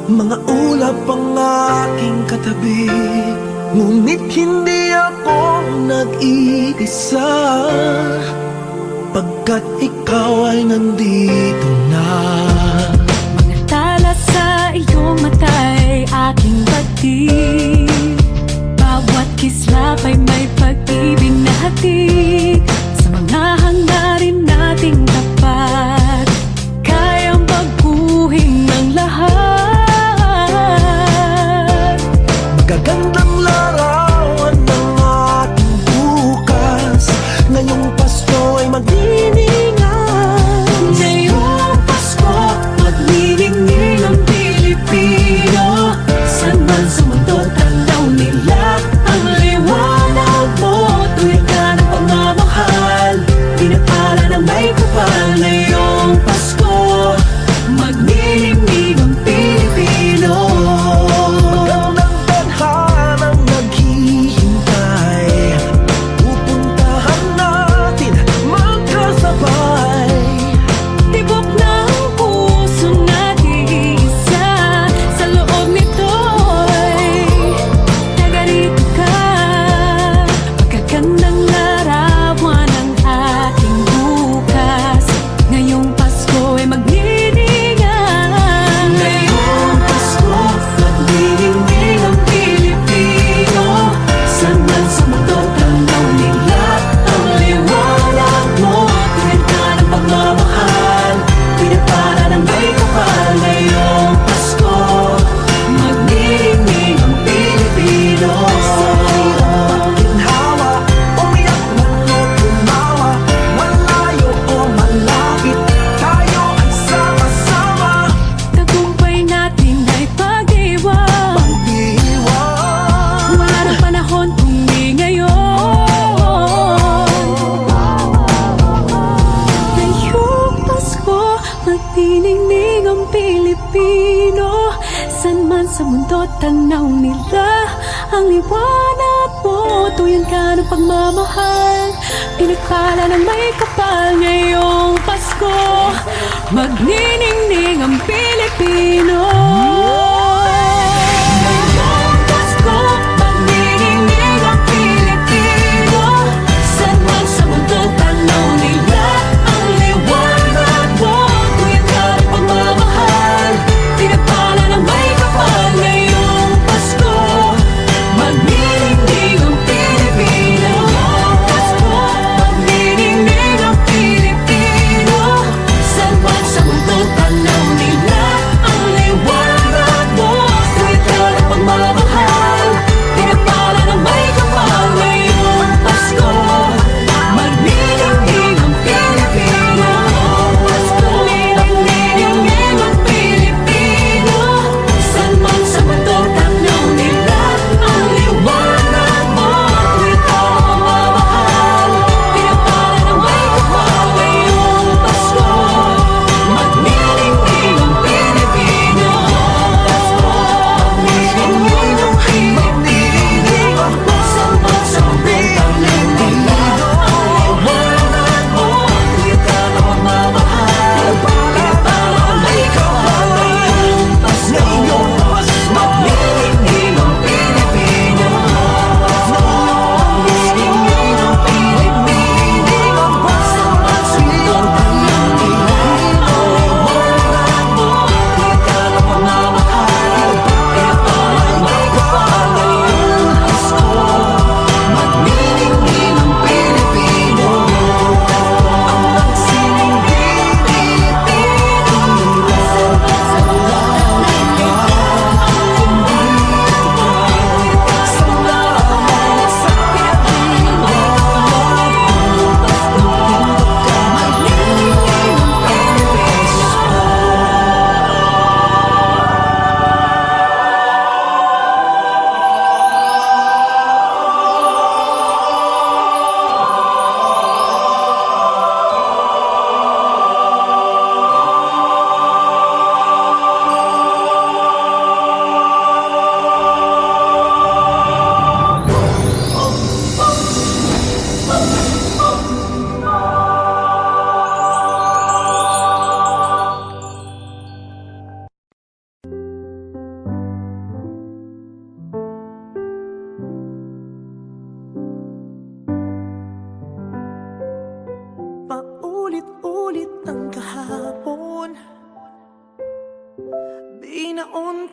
Mga ulap ang aking katabi, ngunit hindi ako nag-iisa, pagkat ikaw ay nandito na. Mga tala sa iyong mata'y aking batid, bawat kislap ay may pag-ibig na hatid. Sa mga hangarin nating tapat, kayang baguhin ng lahat. Magagandang larawan ng ating bukas, ngayong Pasko ay magdiningan. Ngayong Pasko, magniningning ang Pilipino. Saan man sa mundo, tanaw nila ang liwanag mo. Tuwid ka ng pagmamahal, pinapala ng may kapal. Ngayong Pasko, magniningning ang Pilipino. Magandang tadhanang naghihintay, pupuntahan natin magkasabay. Tibok ng puso natin isa, sa loob nito'y taga-rito ka. Magagandang larawan ang ating bukas, ngayong Pasko ay magniningan. Ngayong Pasko, magniningning ang Pilipino. Saan man sa mundo, tanaw nila ang liwanag mo. Tuwid ka ng pagmamahal, pinapala ng may kapal. Ngayong Pasko, magniningning ang Pilipino. Ginhawa, umiyak man o tumawa, malayo o malapit, tayo ay sama-sama. Tagumpay natin ay pag-iwan, Pag-iwan, wala ng panahon kung di ngayon. Ngayong Pasko, magniningning ang Pilipino. Saan man sa mundo, tanaw nila ang liwanag mo. Tuyan ka ng pagmamahal, pinagpala ng may kapal. Ngayong Pasko, magniningning ang Pilipino. Ngayong Pasko, magniningning ang Pilipino. Saan man sa mundo, tanaw nila ang liwanag mo. Tuyan ka ng pagmamahal, pinagpala ng may kapal. Ngayong Pasko, magniningning ang Pilipino. Pasko, magniningning ang Pilipino. Saan man sa mundo, tanaw nila ang liwanag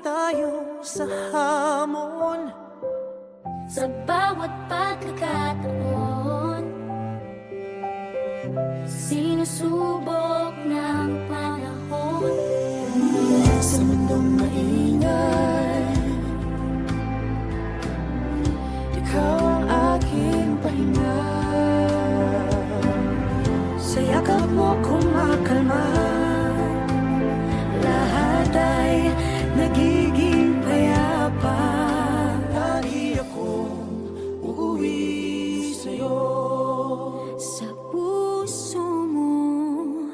tayo sa hamon. Sa bawat pagkakataon, sinusubok ng panahon. Sa mundong maingay, ikaw ang aking pahinga. Sa yakap mo kumakalma, lahat ay nagiging payapa. Lagi akong uuwi sa'yo. Sa puso mo,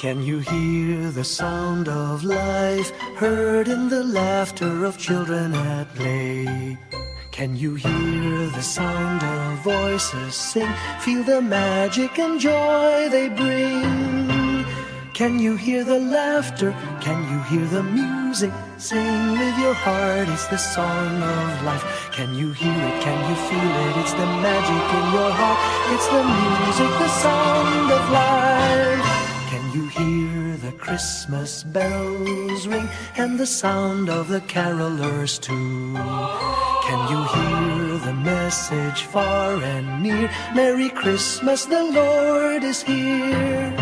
Can you hear the sound of life heard in the laughter of children at play? Can you hear the sound of voices sing? Feel the magic and joy they bring. Can you hear the laughter? Can you hear the music? Sing with your heart, it's the song of life. Can you hear it? Can you feel it? It's the magic in your heart. It's the music, the sound of life. Can you hear the Christmas bells ring and the sound of the carolers too? Can you hear the message far and near? Merry Christmas, the Lord is here.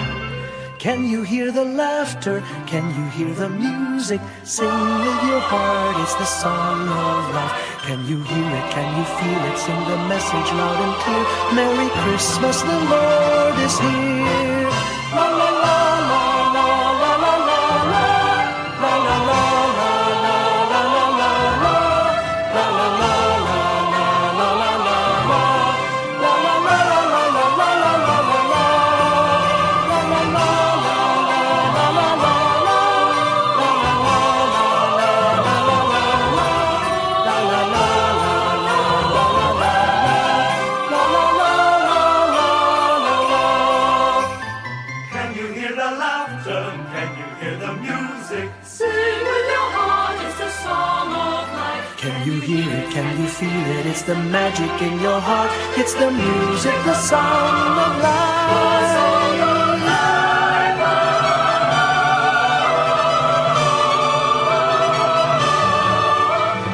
Can you hear the laughter? Can you hear the music? Sing with your heart, it's the song of life. Can you hear it? Can you feel it? Sing the message loud and clear. Merry Christmas, the Lord is here. La la la la la la la la la la la la la la la la. Can you feel it? It's the magic in your heart. It's the music, the sound of life.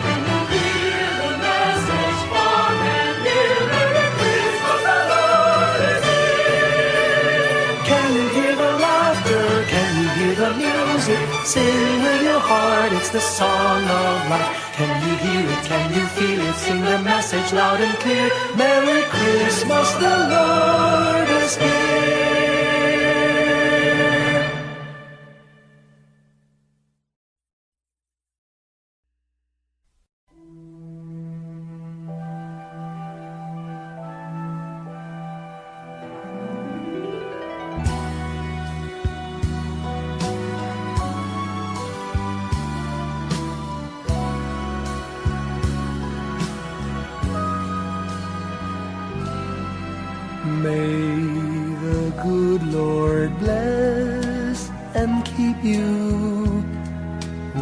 Can you hear the message far and near? Merry Christmas, the Lord is here. Can you hear the laughter? Can you hear the music? Sing with your heart, it's the song of life. Can you hear it? Can you feel it? Sing the message loud and clear. Merry Christmas, the Lord is here. May the good Lord bless and keep you,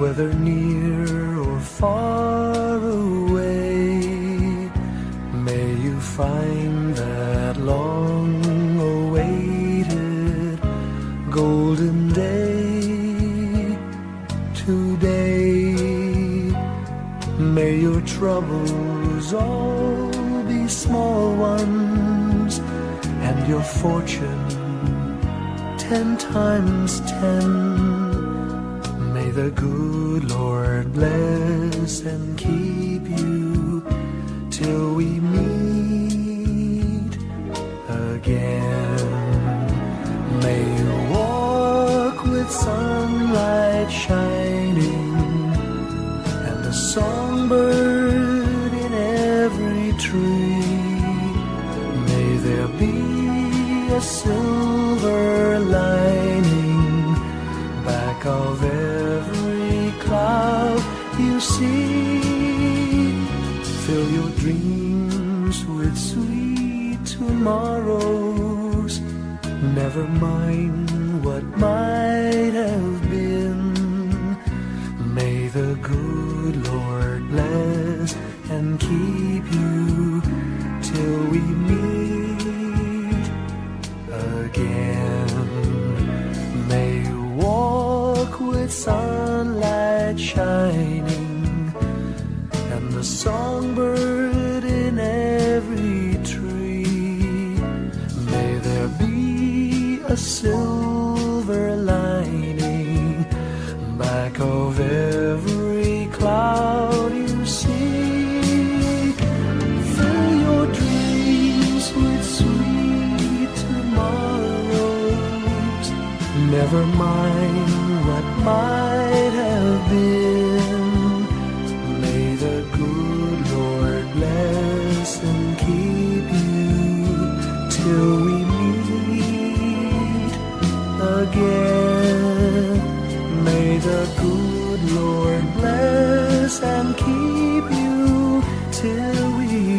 whether near or far away. May you find that long-awaited golden day today. May your troubles all be small ones, and your fortune 10 times 10. May the good Lord bless and keep you till we meet again. May you walk with sunlight shining and a songbird in every tree. May there be a silver lining back of every cloud you see. Fill your dreams with sweet tomorrows. Never mind what might have been. May the good Lord bless and keep you till we meet again. May you walk with sunlight shining and the songbird in every tree. May there be a silver lining back of every cloud you see. Fill your dreams with sweet tomorrows. Never mind what might have been. May the good Lord bless and keep you till we meet again. promise and keep you till we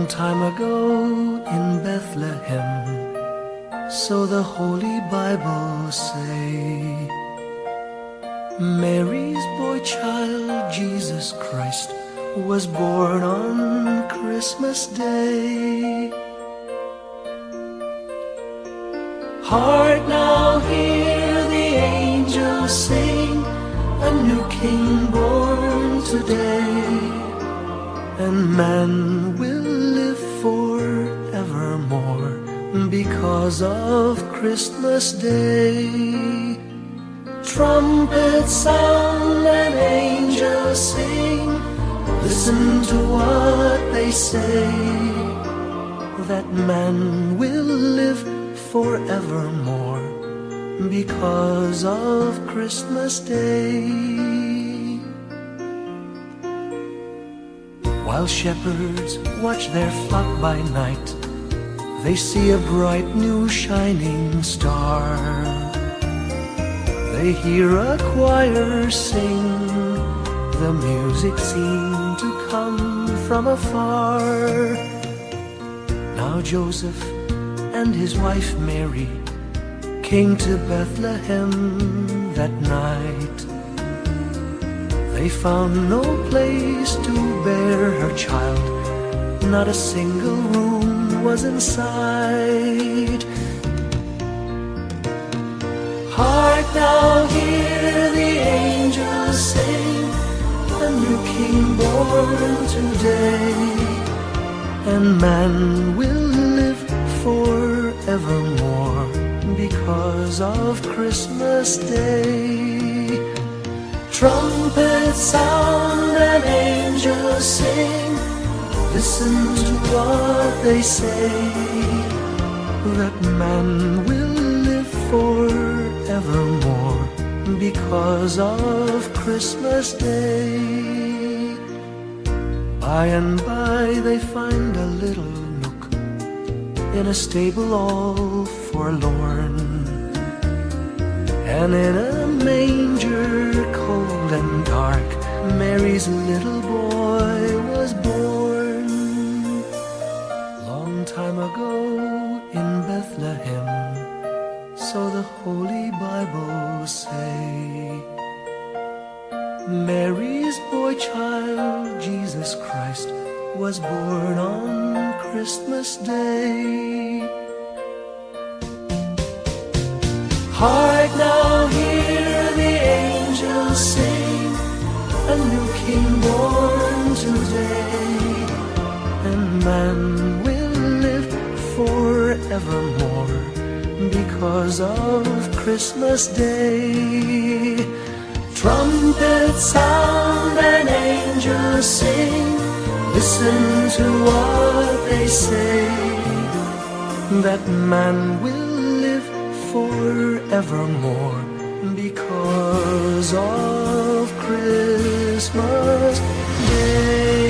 time ago in Bethlehem, so the Holy Bible say, Mary's boy child, Jesus Christ, was born on Christmas Day. Hark now, hear the angels sing, a new King born today, and man will live forevermore because of Christmas Day. Trumpets sound and angels sing, listen to what they say, that man will live forevermore because of Christmas Day. While shepherds watch their flock by night, they see a bright new shining star. They hear a choir sing, the music seemed to come from afar. Now Joseph and his wife Mary came to Bethlehem that night. They found no place to bear her child, not a single room was in sight. Hark now, hear the angels sing, a new King born today, and man will live forevermore because of Christmas Day. Trumpets sound and angels sing, listen to what they say, that man will live forevermore because of Christmas Day. By and by they find a little nook in a stable all forlorn, and in a manger cold and dark, Mary's little boy was born. Long time ago in Bethlehem, so the Holy Bible say, Mary's boy child, Jesus Christ, was born on Christmas Day. Hark now, hear the angels sing, a new King born today, and man will live forevermore because of Christmas Day. Trumpets sound and angels sing, listen to what they say, that man will live forevermore because of Christmas Day.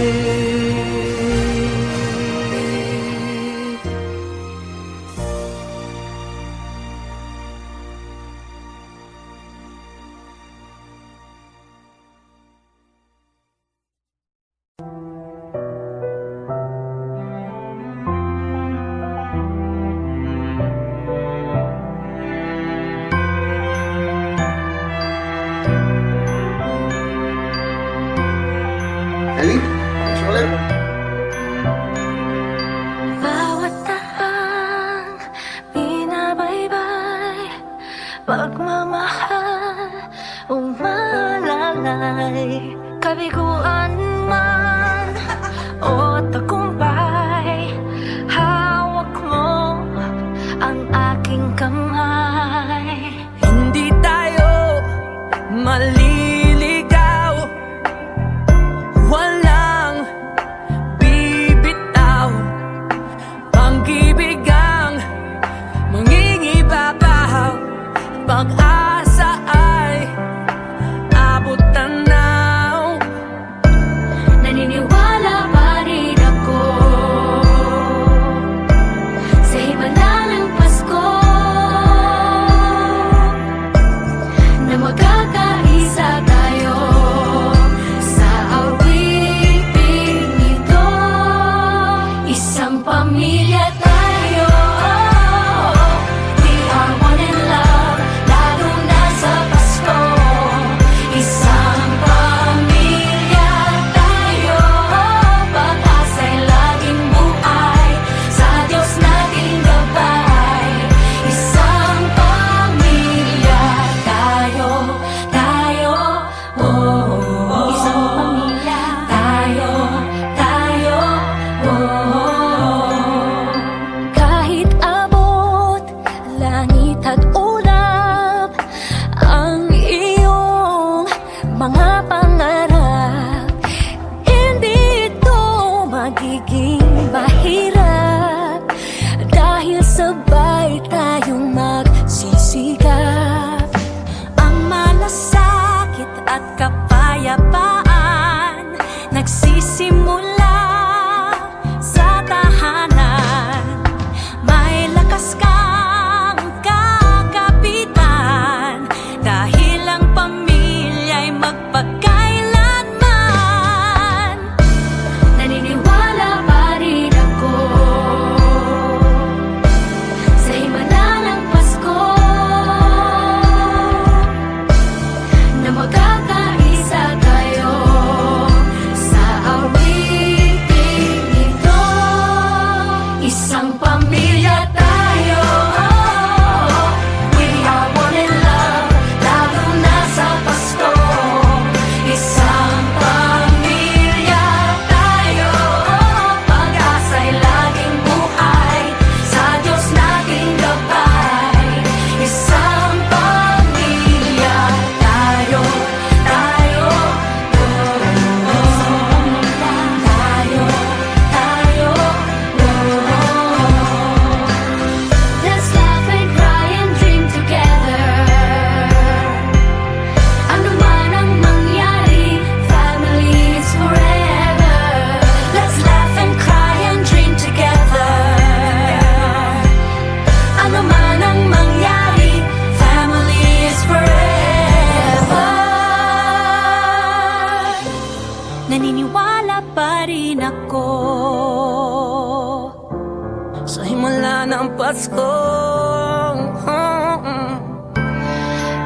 Ellie, ulit. Bawat tahang binabaybay, pagmamahal umalalay, kabiguan man o tagumpay, hawak mo ang aking kamay. Hindi tayo maliligaw, walang bibitaw, pag-ibig ang mangingibabaw, pag-asa ay abot tanaw. Naniniwala pa rin ako sa himala ng Pasko, na magkakaisa tayo sa awiting ito. Isa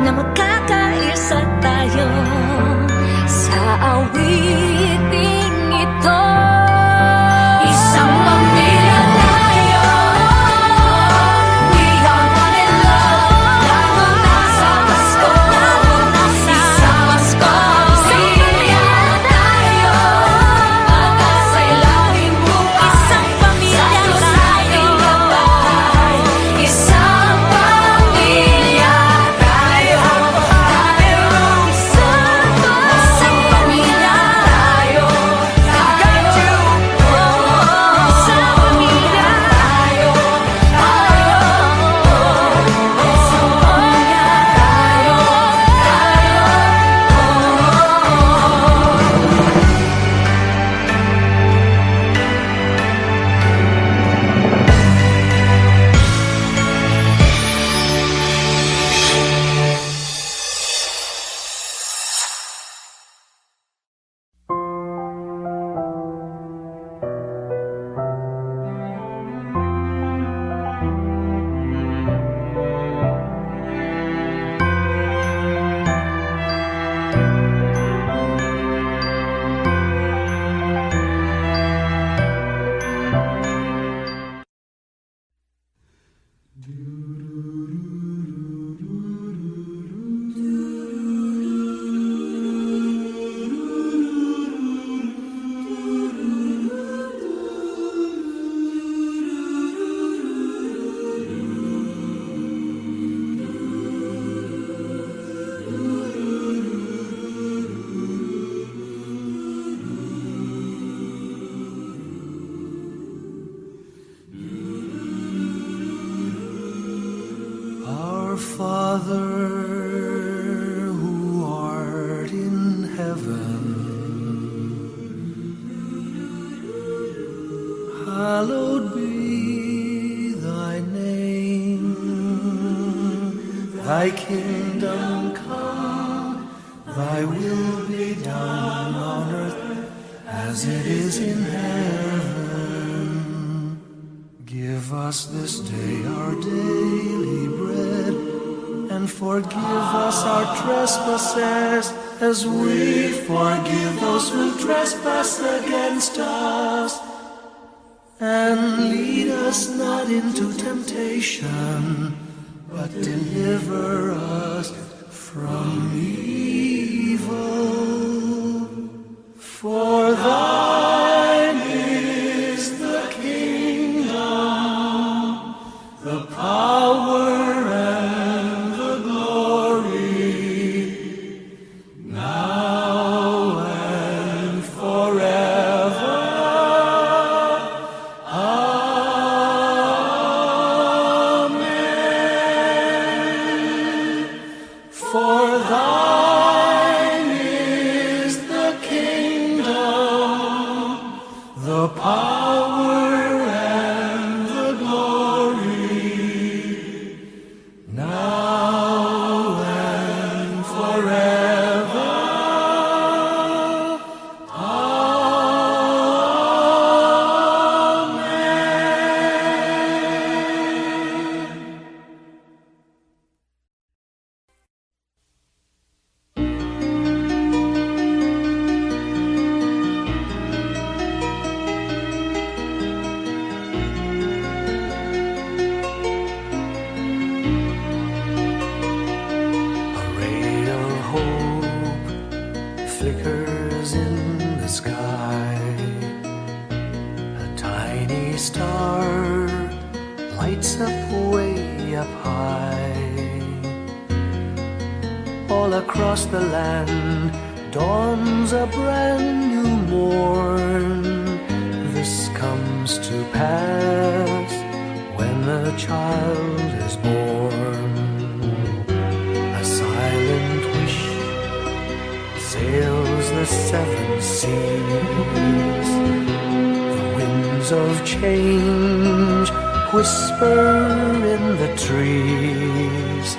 na magkakaisa tayo sa awiting ito. Isang pamilya tayo, we are one in love, lalo na sa Pasko, isang Pasko. Pamilya tayo, pag-asa'y laging buhay, isang pamilya tayo, isang pamilya tayo, isang pamilya tayo, isang pamilya tayo, Our Father who art in heaven, hallowed be thy name. Thy kingdom come, thy will be done on earth as it is in heaven. Give us this day our daily bread, and forgive us our trespasses, as we forgive those who trespass against us. And lead us not into temptation, but deliver us from evil. For thine is the kingdom, the power and the glory, now and forever. Amen. For thine is the kingdom, the power and the glory, now and forever. Amen. A ray of hope flickers in the sky. A tiny star lights up way up high. All across the land dawns a brand new morn. This comes to pass when a child is born. A silent wish sails the seven seas. The winds of change whisper in the trees,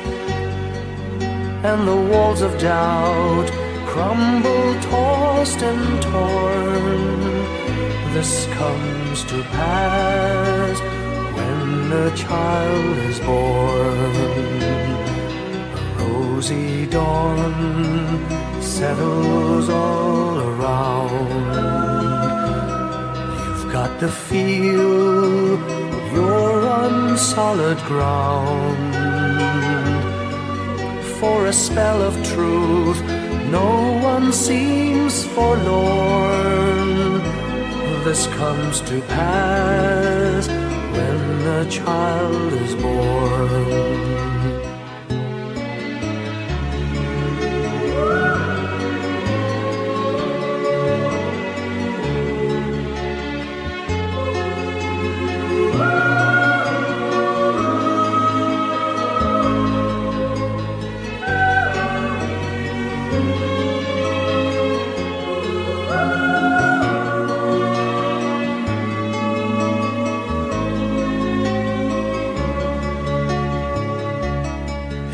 and the walls of doubt crumble, tossed and torn. This comes to pass when a child is born. A rose rosy dawn settles all around. You've got to feel you're on solid ground. For a spell of truth, no one seems forlorn. This comes to pass when a child is born.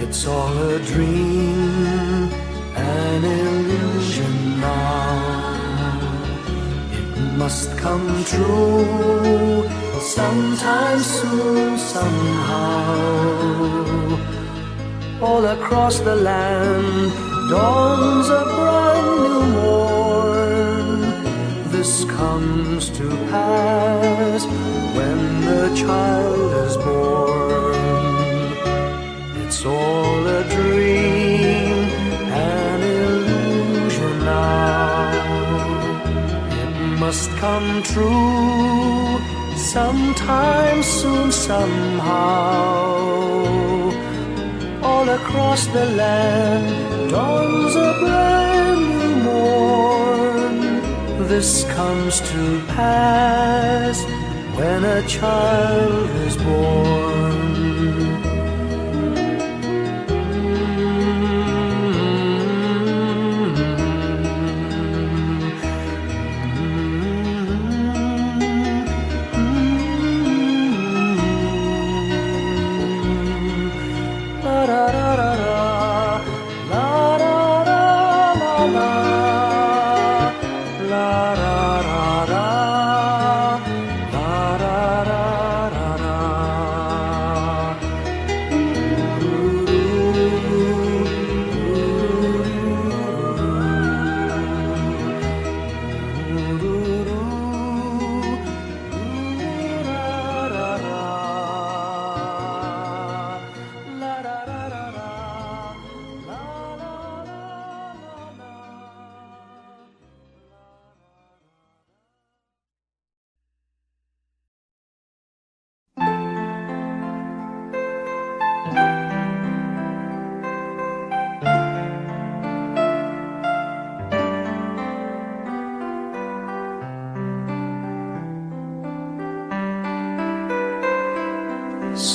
It's all a dream, an illusion now. It must come true sometime soon, somehow. All across the land dawns a brand new morn. This comes to pass when the child is born. It's all a dream, an illusion now. It must come true sometime soon, somehow. All across the land dawns a brand new morn. This comes to pass when a child is born.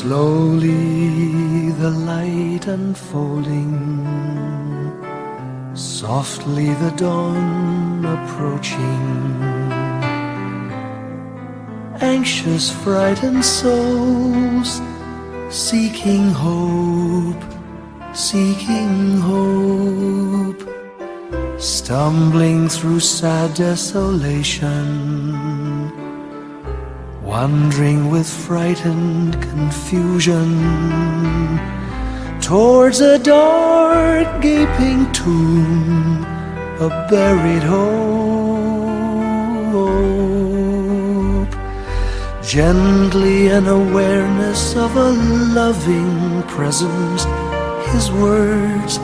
Slowly the light unfolding, softly the dawn approaching. Anxious, frightened souls seeking hope, seeking hope. Stumbling through sad desolation, wandering with frightened confusion towards a dark gaping tomb, a buried hope. Gently an awareness of a loving presence, His words,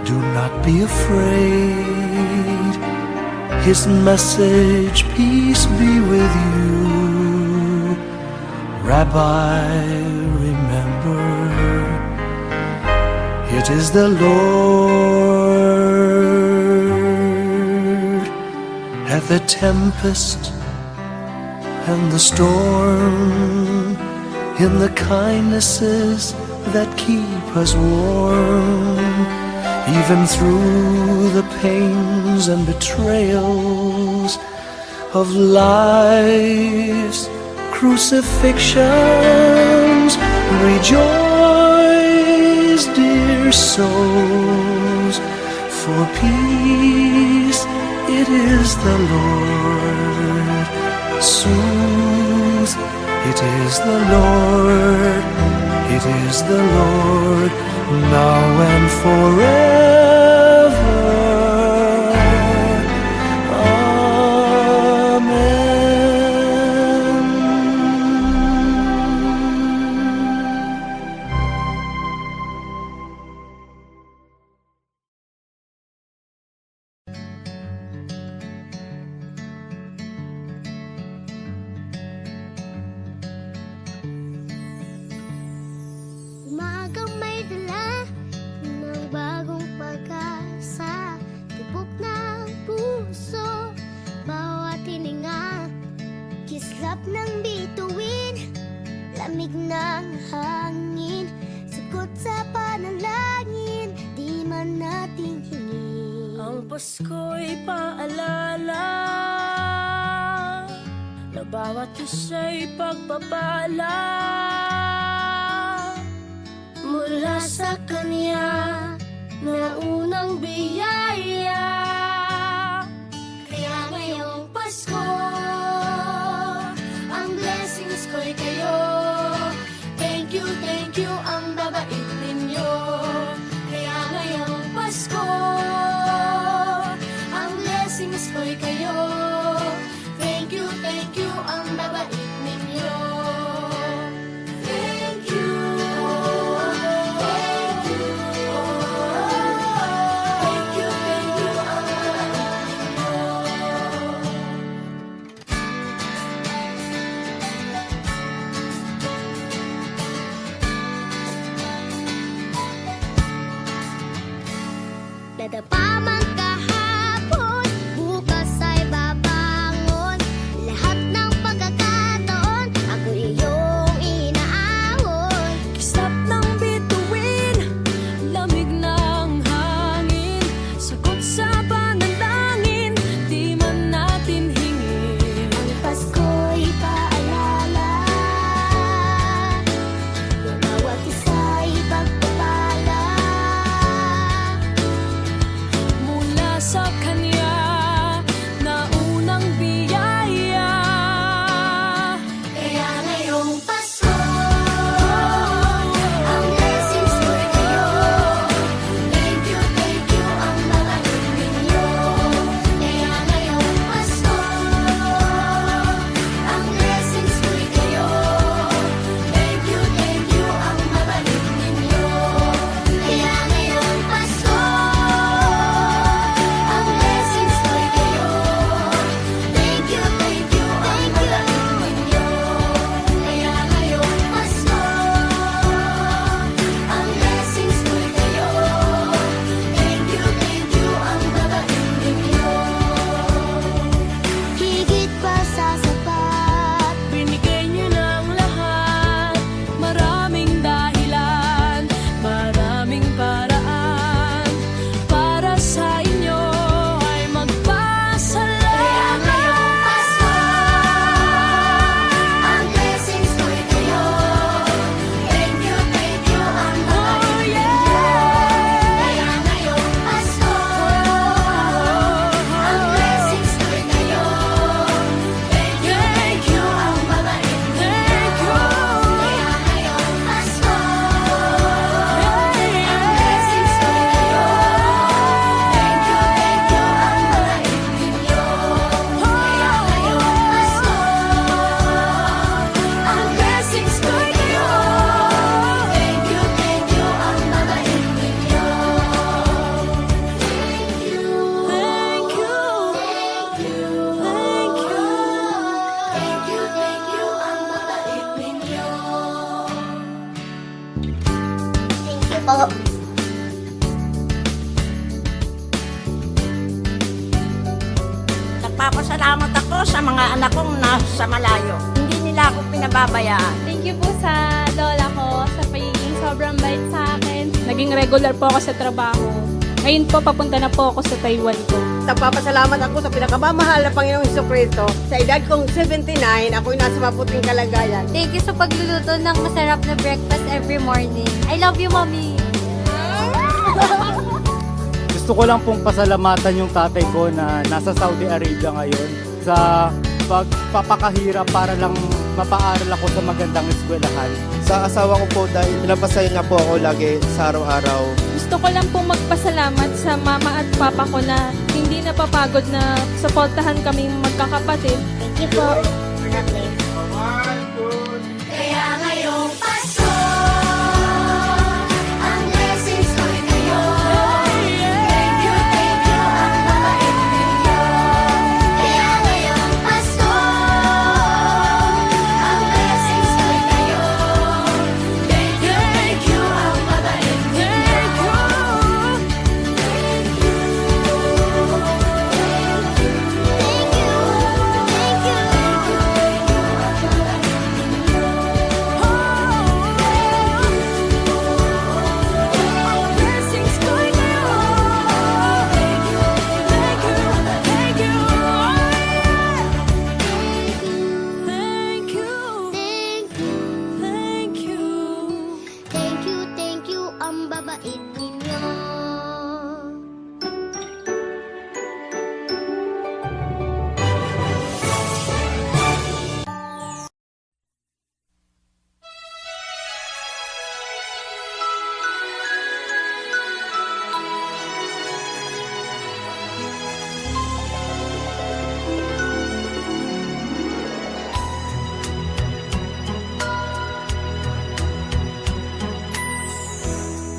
do not be afraid. His message, peace be with you. Rabbi, remember, it is the Lord. At the tempest and the storm, in the kindnesses that keep us warm, even through the pains and betrayals of life's crucifixions. Rejoice, dear souls, for peace it is the Lord. Soothe, it is the Lord. It is the Lord, now and forever. Amen. Umagang may dala ng bagong pag-asa, tibok ng puso, bawat hininga, kislap ng bituin, lamig ng hangin, sagot sa panalangin, di man natin hingin. Ang Pasko'y paalala na bawat isa'y pagpapala mula sa Kanya na unang biyaya. Kaya ngayong Pasko, ang blessings ko'y kayo. Thank you, ang babait ninyo. Kaya ngayong Pasko, ang blessings ko'y kayo. Thank you, ang babait ninyo. Thank you, thank you, thank you, ang babait ninyo. Dadapa man kahapon, bukas ay babangon. Lahat ng pagkakataon, ako iyong inaahon. Kislap ng bituin, lamig ng hangin, sagot sa panalangin, di man natin hingin. Ang Pasko'y paalala na bawat isa'y pagpapala Mula sa Kanya na unang biyaya. Kaya ngayong Pasko, ang blessings ko'y kayo. Thank you, ang babait ninyo. Kaya ngayong Pasko, ang blessings ko'y kayo. Thank you, ang babait ninyo. Kaya ngayong Pasko, ang blessings ko'y kayo. Thank you, ang babait ninyo. Kaya ngayong Pasko, ang blessings ko'y kayo. Thank you, ang babait ninyo. Higit pa sa sapat, Binigay niyo ng lahat, maraming dahilan, maraming paraan, para sa inyo ay magpasalamat. ngayong Pasko, ang blessings ko'y kayo. Thank you, ang babait ninyo. Kaya ngayong Pasko, ang blessings ko'y kayo. Thank you, ang babait ninyo. Kaya ngayong Pasko, ang blessings ko'y kayo. Thank you, ang babait ninyo. Kaya ngayong Pasko, ang blessings ko'y kayo. Thank you, ang babait ninyo. Thank you, ang babait ninyo. Thank you po. Nagpapasalamat ako sa mga anak kong nasa malayo. Hindi nila ako pinababayaan. Thank you po sa lola ko sa pagiging sobrang bait sa akin. Naging regular po ako sa trabaho. Ngayon po, papunta na po ako sa Taiwan ko. Nagpapasalamat ako sa pinakamamahal na Panginoong Jesucristo. Sa edad kong 79, ako'y nasa maputing kalagayan. Thank you sa pagluluto ng masarap na breakfast every morning. I love you, Mommy. Gusto ko lang pong pasalamatan yung tatay ko na nasa Saudi Arabia ngayon sa pagpapakahirap para lang mapaaral ako sa magandang eskwelahan. Sa asawa ko po dahil pinapasaya niya po ako lagi sa araw-araw. Gusto ko lang pong magpasalamat sa mama at papa ko na hindi napapagod na suportahan kaming magkakapatid. Thank you po. Kaya ngayong Pasko, ang blessings ko'y kayo. Thank you, ang mabait ninyo. Kaya ngayong Pasko, ang blessings ko'y kayo. Thank you, ang mabait ninyo. Thank you, ang babait ninyo.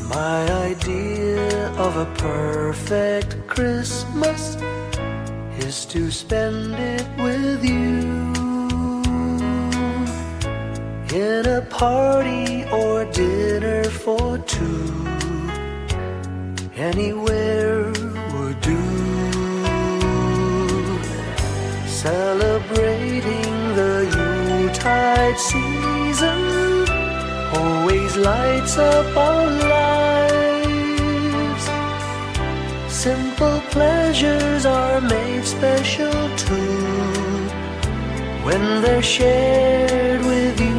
My idea of a perfect Christmas is to spend it with you in a party or dinner for two. Anywhere would do. Celebrating the Yuletide season always lights up our lives. Simple pleasures are made special too when they're shared with you.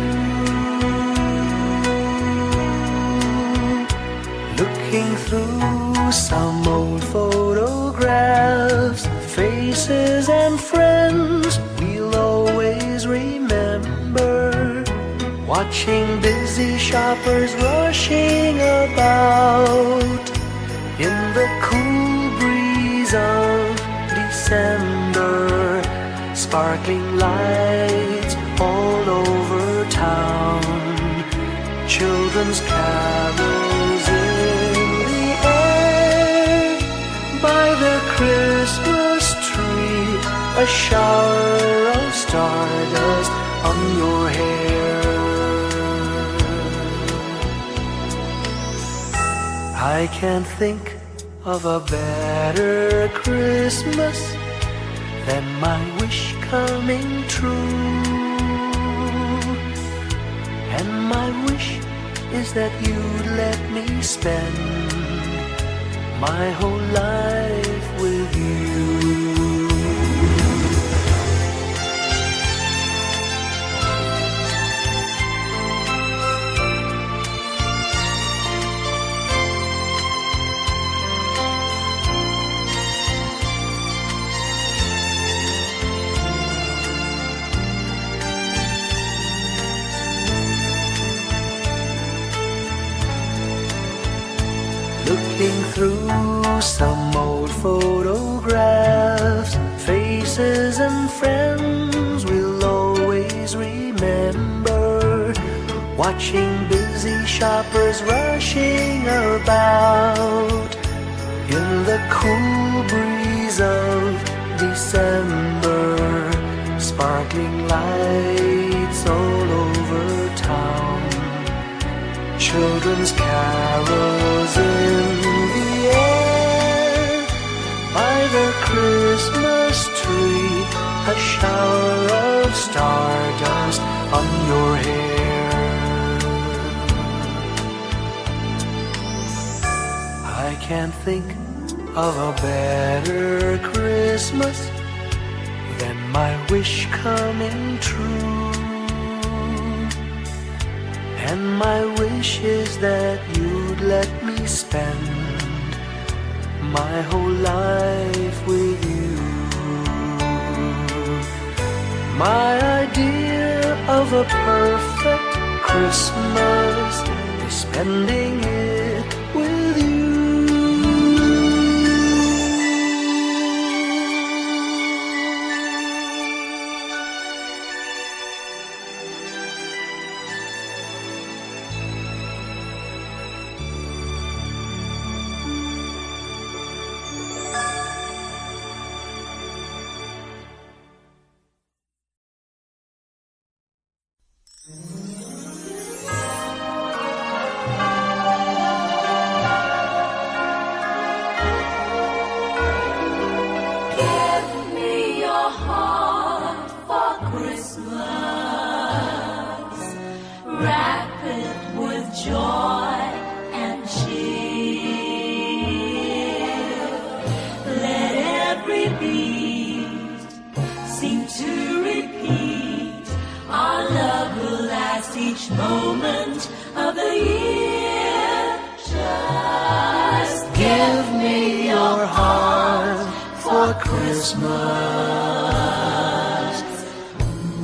Looking through some old photographs, faces and friends we'll always remember. Watching busy shoppers rushing about in the cool breeze of December. Sparkling lights all over town, children's carols in the air. By the Christmas tree, a shower of stardust on your hair. I can't think of a better Christmas than my wish coming true. And my wish is that you'd let me spend my whole life with you. Looking through some old photographs, faces and friends we'll always remember. Watching busy shoppers rushing about in the cool breeze of December. Sparkling lights all over town, children's carols in the air. By the Christmas tree, a shower of stardust on your hair. I can't think of a better Christmas than my wish coming true. And my wish is that you'd let me spend my whole life with you. My idea of of a perfect Christmas is spending it with you. Give me your heart for Christmas. Wrap it with joy and cheer. Let every beat seem to repeat. Our love will last each moment of the year. Just give me your heart For Christmas,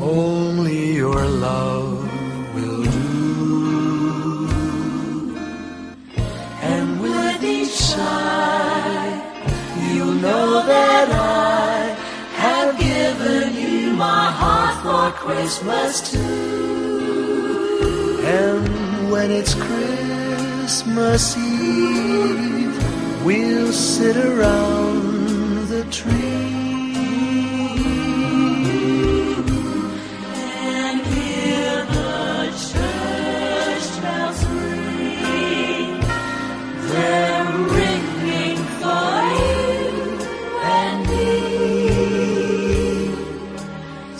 only your love will do. And with each sigh, you'll know that I have given you my heart for Christmas too. And when it's Christmas Eve, we'll sit around the tree and hear the church bells ring. They're ringing for you and me.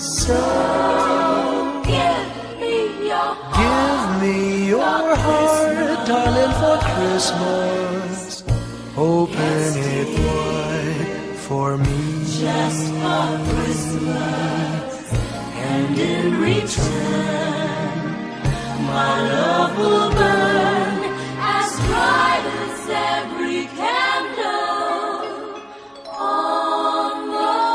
So Give me your heart. give me your heart, darling, for Christmas. Open it wide for me. Just for Christmas, and in return, my love will burn as bright as every candle on the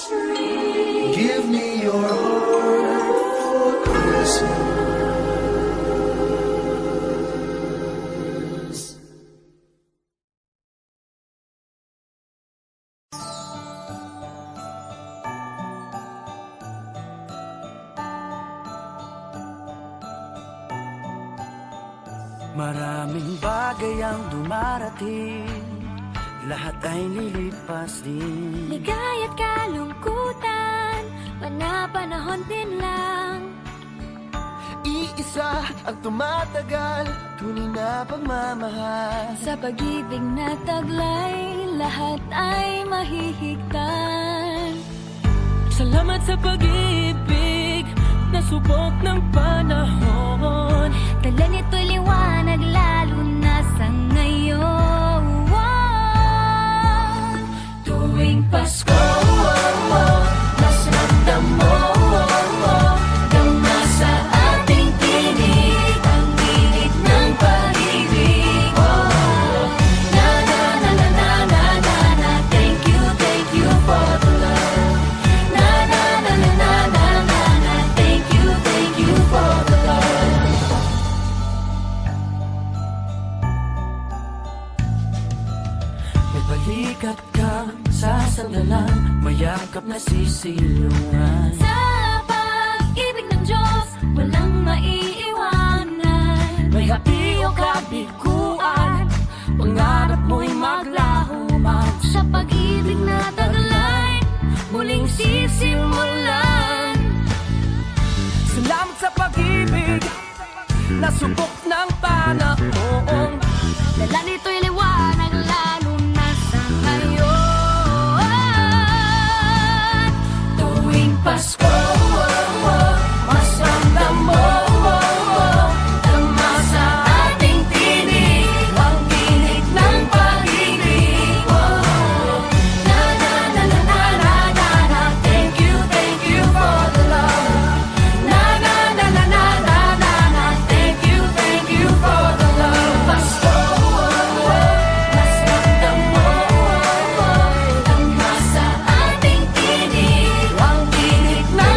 tree. Give me your heart for Christmas. Maraming bagay ang dumarating, lahat ay lilipas din. Ligaya't kalungkutan, pana-panahon din lang. Iisa ang tumatagal, tunay na pagmamahal. Sa pag-ibig na taglay, lahat ay mahihigtan. Salamat sa pag-ibig na subok ng panahon. Dala nito'y liwanag lalo na sa ngayon. Tuwing Pasko, mas ramdam mo, gama sa ating tinig, ang init ng pag-ibig. Na na na na na na na na, thank you for the love. Na na na na na na na na, thank you for the love. May balikat kang sasandalan, mayakap na sisilungan. Sa pag-ibig ng Diyos, walang maiiwanan. May hati o kabiguan, pangarap mo'y maglaho man. Sa pag-ibig na taglay, muling sisimulan. Salamat sa pag-ibig na subok ng panahon. Dala nito'y liwanag lalo na sa ngayon. Tuwing Pasko, mas ramdam mo, gama sa ating tinig, ang init ng pag-ibig. Na na na na na na na na, thank you for the love. Na na na na na na na na, thank you for the love. Pasko, mas ramdam mo, gama sa ating tinig, ang init ng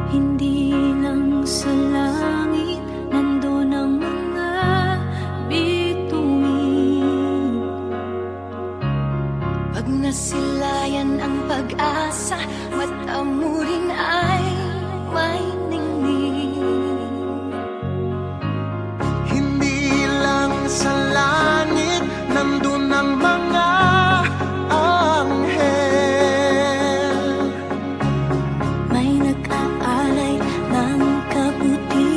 Hindi lang sa langit nandun ang mga bituin. Pag nasilayan ang pag-asa, mata mo rin ay may ningning. Hindi lang sa langit nandun ang mga anghel. May nag-aalay ng kabutihan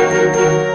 Thank